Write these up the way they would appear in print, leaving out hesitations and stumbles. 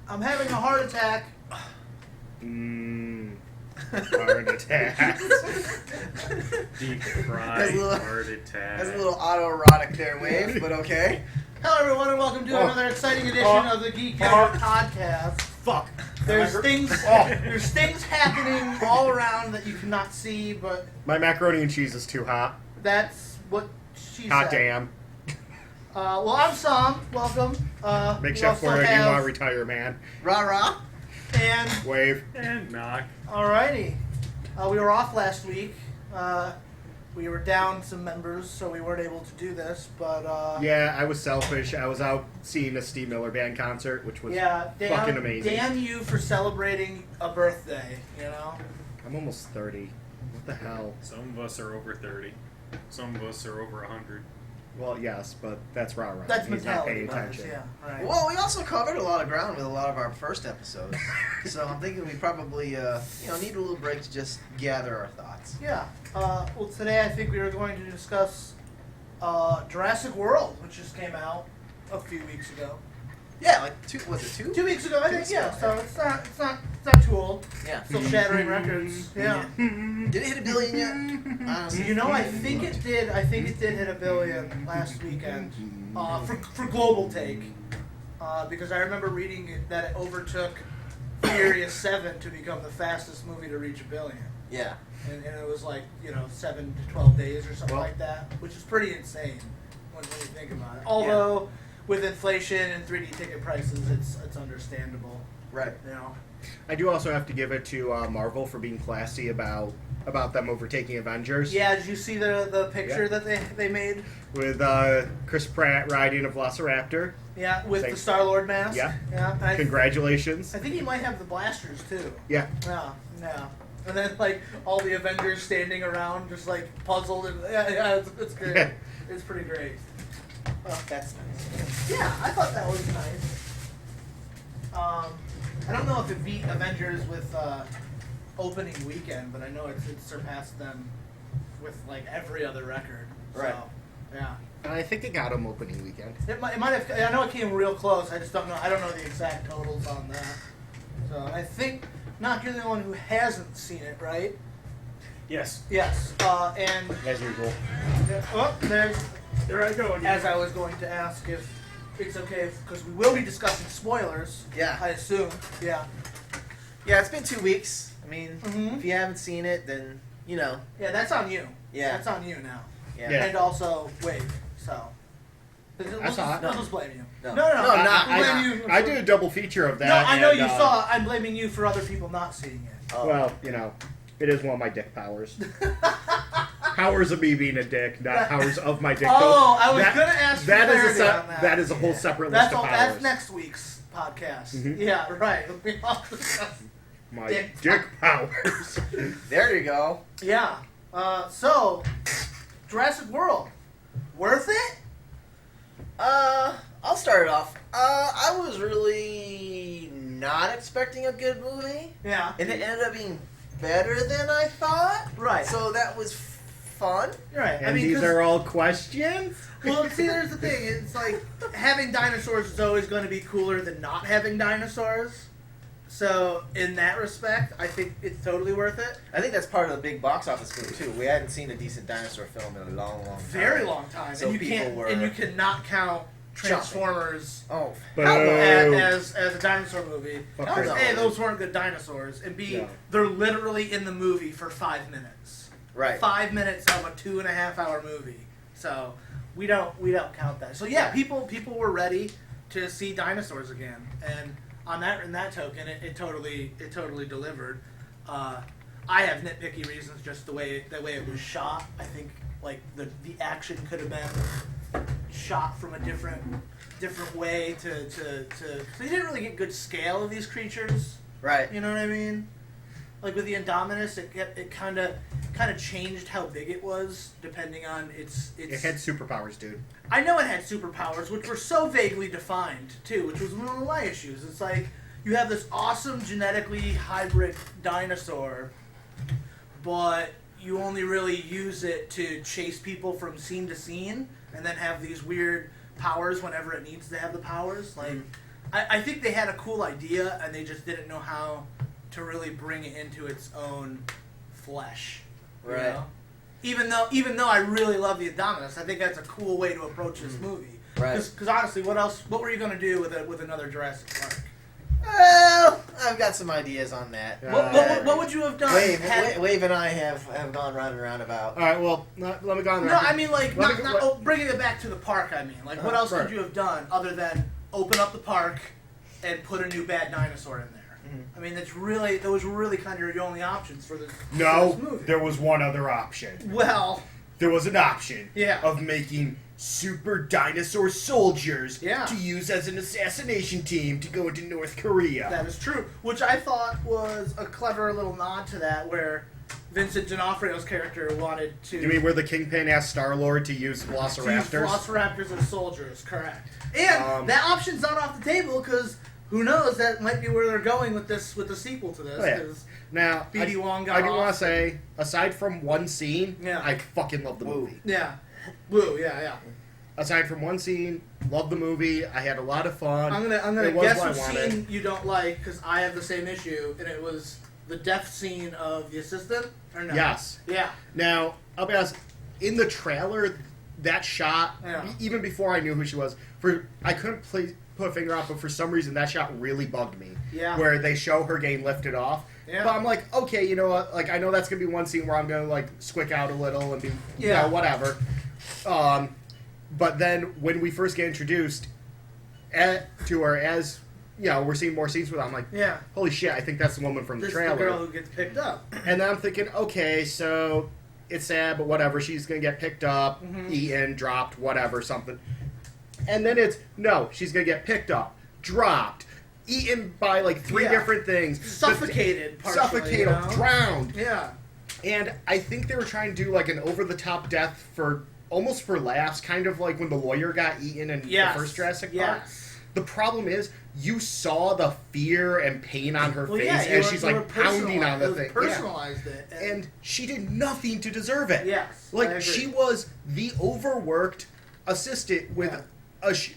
I'm having a heart attack. Heart attack. Deep fried heart attack. That's a little autoerotic there, Wave, but okay. Hello, everyone, and welcome to another exciting edition of the Geek Yogurt Podcast. Fuck. There's things happening all around that you cannot see, but My macaroni and cheese is too hot. that's what she Hot said. damn. Well, I'm Sam. Welcome. Make We Chef also Florida, you have- want to retire, man. Rah-rah. And Wave. And knock. alrighty, we were off last week. We were down some members, so we weren't able to do this. But Yeah, I was selfish. I was out seeing a Steve Miller Band concert, which was fucking amazing. Damn you for celebrating a birthday. You know. I'm almost 30. What the hell? Some of us are over 30. Some of us are over 100. Well, yes, but that's rah-rah. That's He's not mentality. paying Brothers, attention. yeah. Right. Well, we also covered a lot of ground with a lot of our first episodes. So I'm thinking we probably, need a little break to just gather our thoughts. Yeah. Well, today I think we are going to discuss Jurassic World, which just came out a few weeks ago. Yeah, like 2 2 weeks ago, I think. weeks Yeah. ago. So it's not too old. Yeah. Still shattering records. Yeah. Did it hit $1 billion yet? Honestly. You know, I think it did. I think it did hit $1 billion last weekend for global take, because I remember reading that it overtook Furious 7 to become the fastest movie to reach $1 billion. Yeah. And it was like 7 to 12 days or something Well- like that, which is pretty insane when you think about it. Although with inflation and 3D ticket prices, it's understandable. Right. You know. I do also have to give it to Marvel for being classy about them overtaking Avengers. Yeah. Did you see the picture that they made? With Chris Pratt riding a Velociraptor. Yeah, with Thanks. the Star-Lord mask. Yeah. Yeah. And Congratulations. I think he might have the blasters too. Yeah. Yeah. Yeah. And then like all the Avengers standing around, just like puzzled. And, yeah, it's great. Yeah. It's pretty great. That's nice. Yeah, I thought that was nice. I don't know if it beat Avengers with opening weekend, but I know it surpassed them with like every other record. Right. So, yeah. And I think it got him opening weekend. It might have. I know it came real close. I just don't know. I don't know the exact totals on that. So I think, Knock, you're the one who hasn't seen it, right? Yes. Yes. And As usual. There I go again. as I was going to ask if it's okay, because we will be discussing spoilers. Yeah. I assume. Yeah. Yeah, it's been 2 weeks. I mean, Mhm. if you haven't seen it, then, Yeah, that's on you. Yeah. That's on you now. Yeah. Yeah. And also, Wave. So. We'll saw it. We'll just blame you. No. No. No, not- I'll blame I- you. I did a double feature of that. No, I know and, you saw it. I'm blaming you for other people not seeing it. Oh. Well, it is one of my dick powers. Powers of me being a dick, not powers of my dick. Oh, I was That- gonna ask for that is a clarity se- on that. that is a whole separate That's list of powers. That's next week's podcast. Mhm. Yeah, right. We all discuss- My Dick dick powers. There you go. Yeah. So, Jurassic World, worth it? I'll start it off. I was really not expecting a good movie, Yeah. and it ended up being better than I thought. Right. So that was fun. Right. And these 'cause- are all questions? Well, see, there's the thing. It's like having dinosaurs is always going to be cooler than not having dinosaurs. So, in that respect, I think it's totally worth it. I think that's part of the big box office boom too. We hadn't seen a decent dinosaur film in a long, long time. Very long time. So and you people can't, were and you cannot count Transformers Oh, Boo. hell no. as a dinosaur movie. Fuck Because no. A, those weren't good dinosaurs, and B, No. they're literally in the movie for 5 minutes. Right. 5 minutes of a 2.5-hour movie. So we don't count that. So yeah, people were ready to see dinosaurs again, and in that token, it totally delivered. I have nitpicky reasons, just the way it was shot. I think like the action could have been shot from a different way to they didn't really get good scale of these creatures. Right. You know what I mean? Like with the Indominus, it kind of changed how big it was depending on its. It had superpowers, dude. I know it had superpowers, which were so vaguely defined too, which was one of my issues. It's like you have this awesome genetically hybrid dinosaur, but you only really use it to chase people from scene to scene, and then have these weird powers whenever it needs to have the powers. Like, I think they had a cool idea, and they just didn't know how to really bring it into its own flesh. You Right. know? Even though I really love the Indominus, I think that's a cool way to approach this movie. Right. Because honestly, what were you going to do with another Jurassic Park? Well, I've got some ideas on that. What would you have done? Wave and I have gone round and round about. All right, well, let me go on there. No, I mean, like, Let me- bringing it back to the park, I mean. Like, what else right. could you have done other than open up the park and put a new bad dinosaur in there? I mean, those were really kind of your only options for this movie. there was one other option. Well, There was an option Yeah. of making super dinosaur soldiers Yeah. to use as an assassination team to go into North Korea. that is true. Which I thought was a clever little nod to that, where Vincent D'Onofrio's character wanted to... You mean where the Kingpin asked Star-Lord to use to use Velociraptors? Velociraptors as soldiers, correct. And that option's not off the table, because who knows, that might be where they're going with the sequel to this. Oh, yeah. 'Cause Now, BD Wong got I do off. want to say, aside from one scene, Yeah. I fucking love the movie. Yeah. Woo, yeah. Aside from one scene, love the movie. I had a lot of fun. I'm gonna It was guess what I what wanted. scene you don't like, because I have the same issue, and it was the death scene of the assistant, or no? Yes. Yeah. Now, I'll be honest, in the trailer, that shot, Yeah. even before I knew who she was, I couldn't put a finger on it, but for some reason that shot really bugged me. Yeah. Where they show her getting lifted off. Yeah. But I'm like, okay, you know what? Like, I know that's going to be one scene where I'm going to, like, squick out a little and be, you Yeah. know, whatever. But then when we first get introduced to her as, you know, we're seeing more scenes with her, I'm like, Yeah. holy shit, I think that's the woman from the This is trailer. the girl who gets picked up. And then I'm thinking, okay, so it's sad, but whatever. She's going to get picked up, eaten, dropped, whatever, something. And then it's, no, she's going to get picked up, dropped, eaten by like three Yeah. different things. Suffocated, partially, Suffocated, you know? drowned. Yeah. And I think they were trying to do like an over-the-top death for almost for laughs, kind of like when the lawyer got eaten in Yes. the first Jurassic Park. Yes. The problem is, you saw the fear and pain on her Well, face yeah, as she's like pounding on the thing. Yeah. Personalized it. And she did nothing to deserve it. Yes, I like agree. she was the overworked assistant with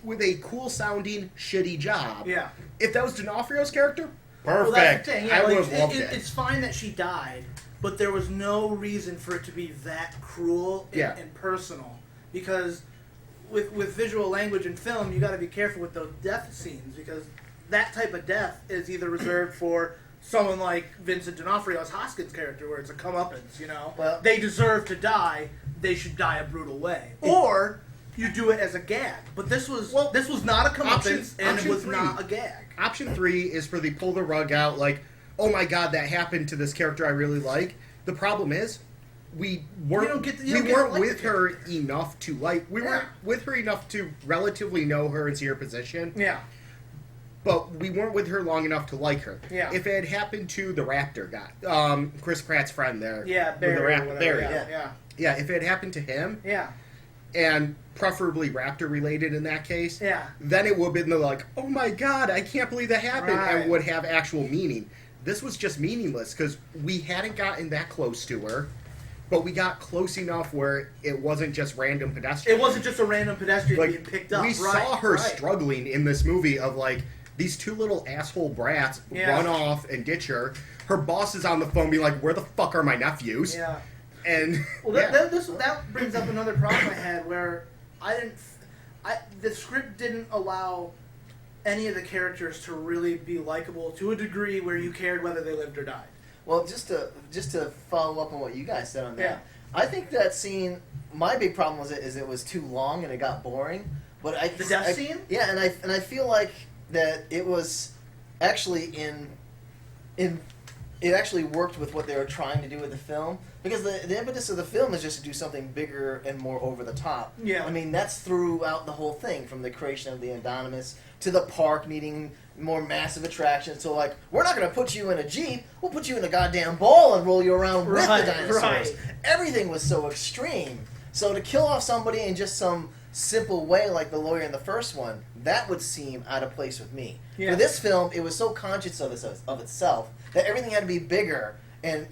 with a cool sounding shitty job. Yeah. If that was D'Onofrio's character, Well, perfect. that's the thing. Yeah, I would like, have loved it. It's fine that she died, but there was no reason for it to be that cruel and, Yeah. and personal. Because with visual language and film, you got to be careful with those death scenes, because that type of death is either reserved for someone like Vincent D'Onofrio's Hoskins character, where it's a comeuppance. You know, Well- they deserve to die. They should die a brutal way, or you do it as a gag. But this was not a comeuppance, and option it was three. not a gag. Option 3 is for the pull the rug out, like, oh my god, that happened to this character I really like. The problem is, we weren't don't get to weren't like with the her enough to like. We weren't with her enough to relatively know her and see her position. Yeah. But we weren't with her long enough to like her. Yeah. If it had happened to the Raptor guy, Chris Pratt's friend there. Yeah, with Barry. the Or Raptor, whatever. Barry. Yeah. Yeah, if it had happened to him, Yeah. and preferably Raptor related in that case, Yeah. then it would have been the like, oh my god, I can't believe that happened, Right. and would have actual meaning. This was just meaningless because we hadn't gotten that close to her, but we got close enough where it wasn't just random pedestrian. It wasn't just a random pedestrian Like, being picked up. we saw her right. struggling in this movie of like these two little asshole brats Yeah. run off and ditch her. Her boss is on the phone being like, where the fuck are my nephews? Yeah. And Well, that brings up another problem I had, where the script didn't allow any of the characters to really be likable to a degree where you cared whether they lived or died. Well, just to follow up on what you guys said on that, Yeah. I think that scene. My big problem was it was too long and it got boring. But The death scene? Yeah, and I feel like that it was actually it actually worked with what they were trying to do with the film, because the impetus of the film is just to do something bigger and more over the top. Yeah. I mean, that's throughout the whole thing, from the creation of the Indominus to the park needing more massive attractions. So, like, we're not going to put you in a Jeep, we'll put you in a goddamn ball and roll you around with Right, the dinosaurs. right. Everything was so extreme. So to kill off somebody in just some simple way like the lawyer in the first one, that would seem out of place with me. Yeah. For this film, it was so conscious of itself that everything had to be bigger and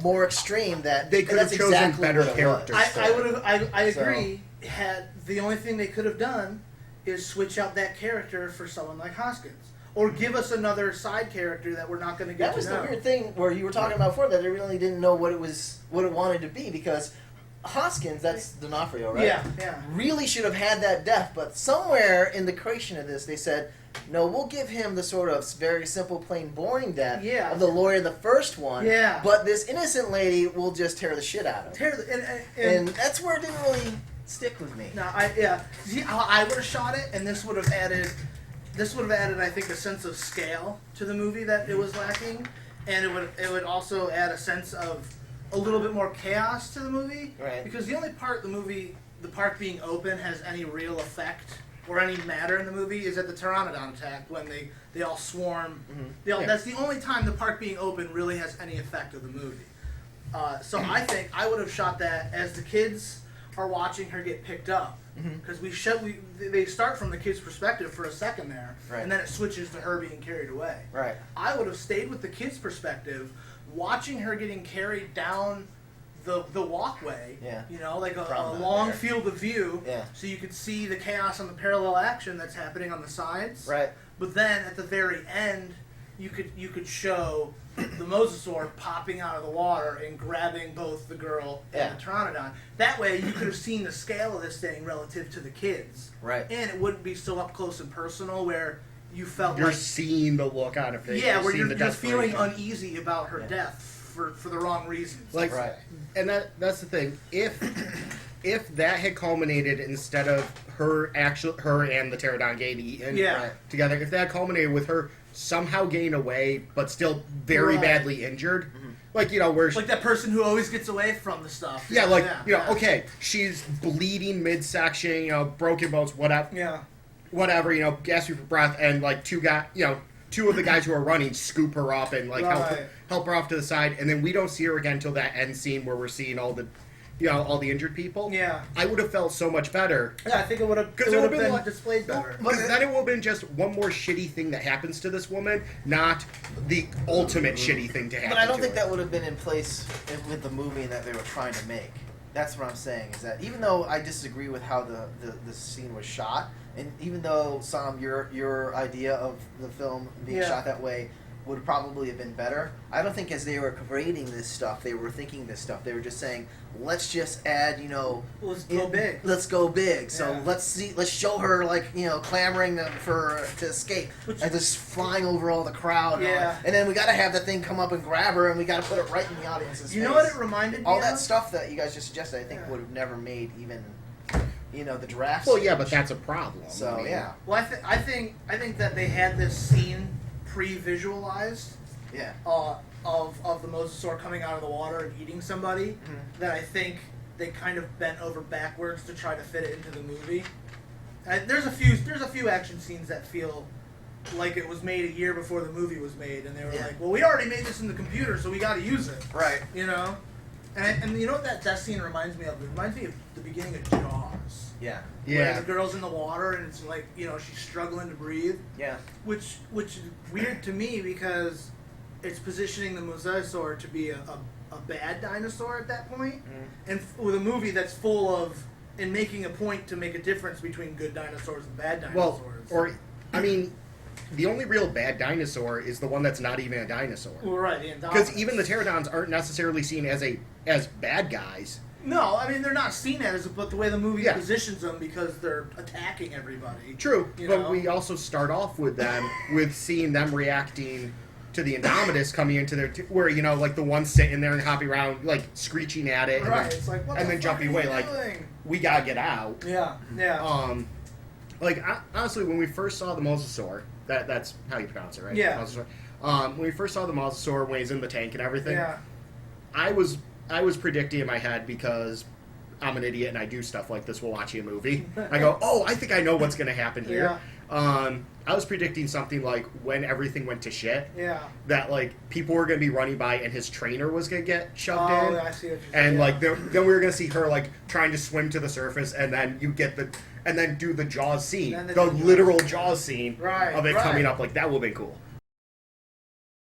more extreme, that They could that's have chosen exactly better what it was. characters. I agree. Had the only thing they could have done is switch out that character for someone like Hoskins, or give us another side character that we're not going to get. That was to know. the weird thing where you were talking about before that they really didn't know what it wanted to be, because Hoskins, that's D'Onofrio, right? Yeah. Really should have had that death, but somewhere in the creation of this, they said, no, we'll give him the sort of very simple, plain, boring death of the lawyer in the first one. Yeah. But this innocent lady will just tear the shit out of him. And that's where it didn't really stick with me. No, See, I would have shot it, and this would have added, I think, a sense of scale to the movie that it was lacking, and it would also add a sense of a little bit more chaos to the movie. Right. Because the only part the park being open, has any real effect or any matter in the movie is at the pteranodon attack, when they all swarm. Yeah. That's the only time the park being open really has any effect of the movie. So I think I would have shot that as the kids are watching her get picked up, because they start from the kid's perspective for a second there, Right. and then it switches to her being carried away. Right. I would have stayed with the kid's perspective, watching her getting carried down the walkway. Yeah. You know, like a Promenade long there. field of view. Yeah. So you could see the chaos and the parallel action that's happening on the sides. Right. But then at the very end, you could show the mosasaur popping out of the water and grabbing both the girl and the pteranodon. That way, you could have seen the scale of this thing relative to the kids. Right. And it wouldn't be so up close and personal, where you felt You're like, seeing the look on her face. yeah, where seeing you're the just feeling desperation. uneasy about her death for the wrong reasons. Like, Right. and that's the thing. If that had culminated, instead of her and the pterodon getting eaten together, if that culminated with her somehow getting away but still very badly injured, like, you know, where like that person who always gets away from the stuff. you know, okay, she's bleeding midsection, you know, broken bones, whatever, you know, gasping for breath, and like two of the guys who are running scoop her up and like help her off to the side, and then we don't see her again until that end scene where we're seeing all the injured people. Yeah. I would have felt so much better. Yeah, I think it would have been like, displayed better. Because then it would have been just one more shitty thing that happens to this woman, not the ultimate shitty thing to happen. But I don't to think her. that would have been in place with the movie that they were trying to make. That's what I'm saying, is that even though I disagree with how the scene was shot, and even though, Sam, your idea of the film being shot that way would probably have been better, I don't think as they were creating this stuff, they were thinking this stuff. They were just saying, let's just add, you know... Let's go big. Let's go big. So Yeah. let's show her, like, you know, clamoring to escape. And just flying over all the crowd. And then we got to have the thing come up and grab her, and we got to put it right in the audience's face. You know what it reminded me All of? that stuff that you guys just suggested, I think would have never made even, you know, the draft. Well, yeah, stage. but that's a problem. So, I mean, yeah. Well, I think that they had this scene pre-visualized Yeah. of the mosasaur coming out of the water and eating somebody, that I think they kind of bent over backwards to try to fit it into the movie. There's a few action scenes that feel like it was made a year before the movie was made, and they were like, well, we already made this in the computer, so we got to use it. Right. You know? And you know what that death scene reminds me of? It reminds me of the beginning of Jaws. Yeah. Where Yeah. the girl's in the water and it's like, you know, she's struggling to breathe. Yeah. Which is weird to me, because it's positioning the mosasaur to be a bad dinosaur at that point. And with a movie that's full of, and making a point to make a difference between good dinosaurs and bad dinosaurs. I mean, the only real bad dinosaur is the one that's not even a dinosaur. Well, right, the Because Indominus. even the pterodons aren't necessarily seen as bad guys. No, I mean, they're not seen as, but the way the movie Yeah. positions them, because they're attacking everybody. True, You but know? we also start off with them with seeing them reacting to the Indominus coming into their where, you know, like the one sitting there and hopping around, like screeching at it, Right, and it's like, what and the then fuck jumping are away, you like, doing? we gotta get out. Yeah, yeah. Like, honestly, when we first saw the mosasaur, that's how you pronounce it, right? Yeah. Mosasaur. When we first saw the mosasaur when he's in the tank and everything, Yeah. I was predicting in my head, because I'm an idiot and I do stuff like this while watching a movie. I go, oh, I think I know what's going to happen here. I was predicting something like, when everything went to shit, Yeah. that like people were going to be running by and his trainer was going to get shoved in. I see what you're saying. And like then we were going to see her like trying to swim to the surface, and then you get and then do the Jaws scene, And the the literal Jaws scene Right, of it right. coming up. Like, that would have been cool.